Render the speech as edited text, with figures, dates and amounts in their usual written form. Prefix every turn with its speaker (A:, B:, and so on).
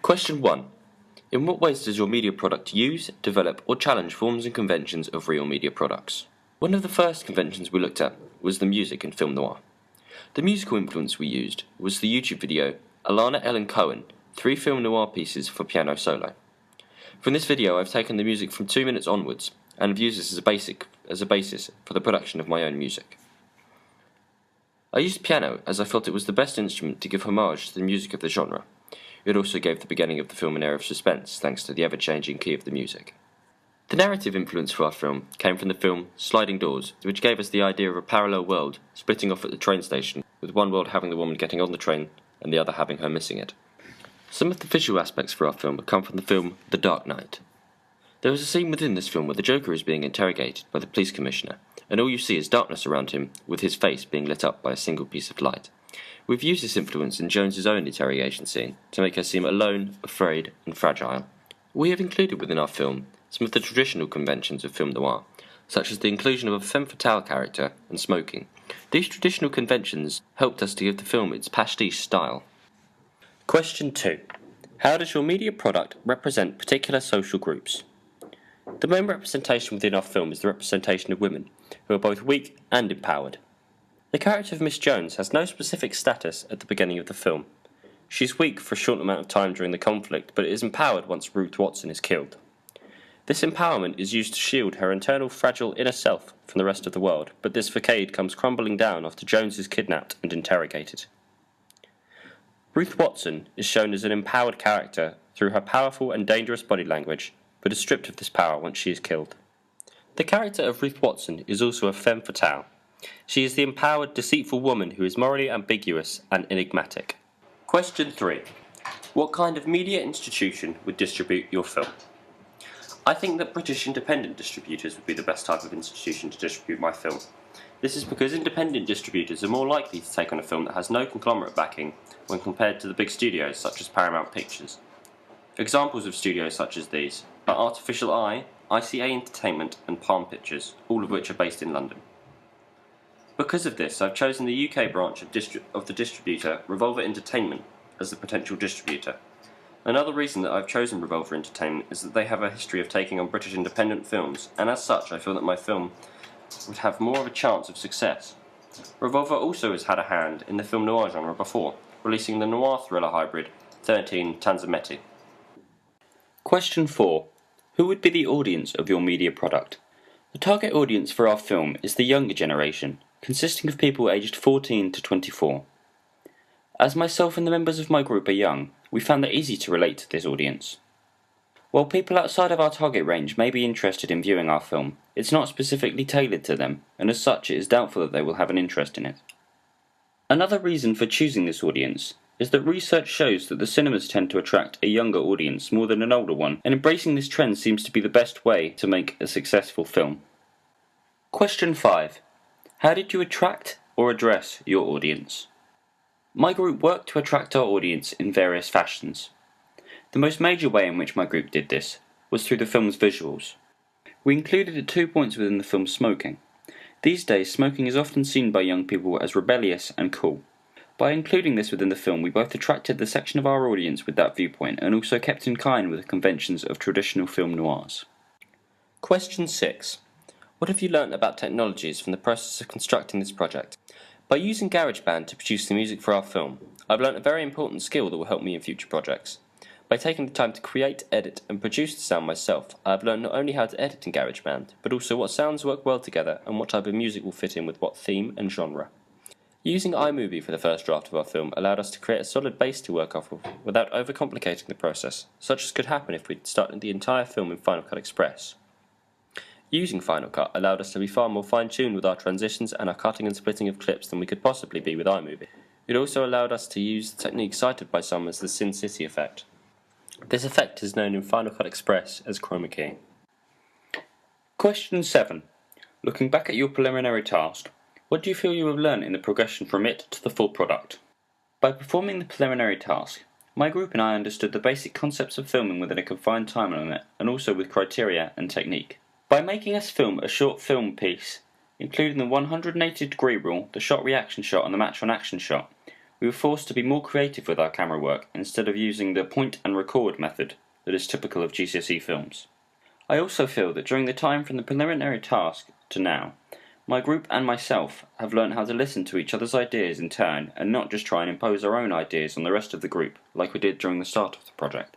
A: Question 1. In what ways does your media product use, develop, or challenge forms and conventions of real media products? One of the first conventions we looked at was the music in film noir. The musical influence we used was the YouTube video Alana Ellen Cohen, 3 film noir pieces for piano solo. From this video I've taken the music from 2 minutes onwards and have used this as a basis for the production of my own music. I used piano as I felt it was the best instrument to give homage to the music of the genre. It also gave the beginning of the film an air of suspense thanks to the ever-changing key of the music. The narrative influence for our film came from the film Sliding Doors, which gave us the idea of a parallel world splitting off at the train station, with one world having the woman getting on the train and the other having her missing it. Some of the visual aspects for our film come from the film The Dark Knight. There is a scene within this film where the Joker is being interrogated by the police commissioner, and all you see is darkness around him, with his face being lit up by a single piece of light. We've used this influence in Jones's own interrogation scene to make her seem alone, afraid, and fragile. We have included within our film some of the traditional conventions of film noir, such as the inclusion of a femme fatale character and smoking. These traditional conventions helped us to give the film its pastiche style. Question 2. How does your media product represent particular social groups? The main representation within our film is the representation of women, who are both weak and empowered. The character of Miss Jones has no specific status at the beginning of the film. She is weak for a short amount of time during the conflict, but is empowered once Ruth Watson is killed. This empowerment is used to shield her internal fragile inner self from the rest of the world, but this facade comes crumbling down after Jones is kidnapped and interrogated. Ruth Watson is shown as an empowered character through her powerful and dangerous body language, but is stripped of this power once she is killed. The character of Ruth Watson is also a femme fatale. She is the empowered, deceitful woman who is morally ambiguous and enigmatic. Question 3. What kind of media institution would distribute your film? I think that British independent distributors would be the best type of institution to distribute my film. This is because independent distributors are more likely to take on a film that has no conglomerate backing when compared to the big studios such as Paramount Pictures. Examples of studios such as these are Artificial Eye, ICA Entertainment and Palm Pictures, all of which are based in London. Because of this, I've chosen the UK branch of the distributor Revolver Entertainment as the potential distributor. Another reason that I've chosen Revolver Entertainment is that they have a history of taking on British independent films, and as such I feel that my film would have more of a chance of success. Revolver also has had a hand in the film noir genre before, releasing the noir thriller hybrid 13 Tanzameti. Question 4. Who would be the audience of your media product? The target audience for our film is the younger generation, consisting of people aged 14 to 24. As myself and the members of my group are young, we found it easy to relate to this audience. While people outside of our target range may be interested in viewing our film, it's not specifically tailored to them, and as such it is doubtful that they will have an interest in it. Another reason for choosing this audience is that research shows that the cinemas tend to attract a younger audience more than an older one, and embracing this trend seems to be the best way to make a successful film. Question 5. How did you attract or address your audience? My group worked to attract our audience in various fashions. The most major way in which my group did this was through the film's visuals. We included at 2 points within the film smoking. These days, smoking is often seen by young people as rebellious and cool. By including this within the film, we both attracted the section of our audience with that viewpoint and also kept in kind with the conventions of traditional film noirs. Question 6. What have you learnt about technologies from the process of constructing this project? By using GarageBand to produce the music for our film, I've learnt a very important skill that will help me in future projects. By taking the time to create, edit, and produce the sound myself, I've learned not only how to edit in GarageBand, but also what sounds work well together and what type of music will fit in with what theme and genre. Using iMovie for the first draft of our film allowed us to create a solid base to work off of without overcomplicating the process, such as could happen if we'd started the entire film in Final Cut Express. Using Final Cut allowed us to be far more fine-tuned with our transitions and our cutting and splitting of clips than we could possibly be with iMovie. It also allowed us to use the technique cited by some as the Sin City effect. This effect is known in Final Cut Express as chroma keying. Question 7. Looking back at your preliminary task, what do you feel you have learned in the progression from it to the full product? By performing the preliminary task, my group and I understood the basic concepts of filming within a confined time limit and also with criteria and technique. By making us film a short film piece, including the 180-degree rule, the shot reaction shot and the match on action shot,
B: We were forced to be more creative with our camera work instead of using the point and record method that is typical of GCSE films. I also feel that during the time from the preliminary task to now, my group and myself have learned how to listen to each other's ideas in turn and not just try and impose our own ideas on the rest of the group like we did during the start of the project.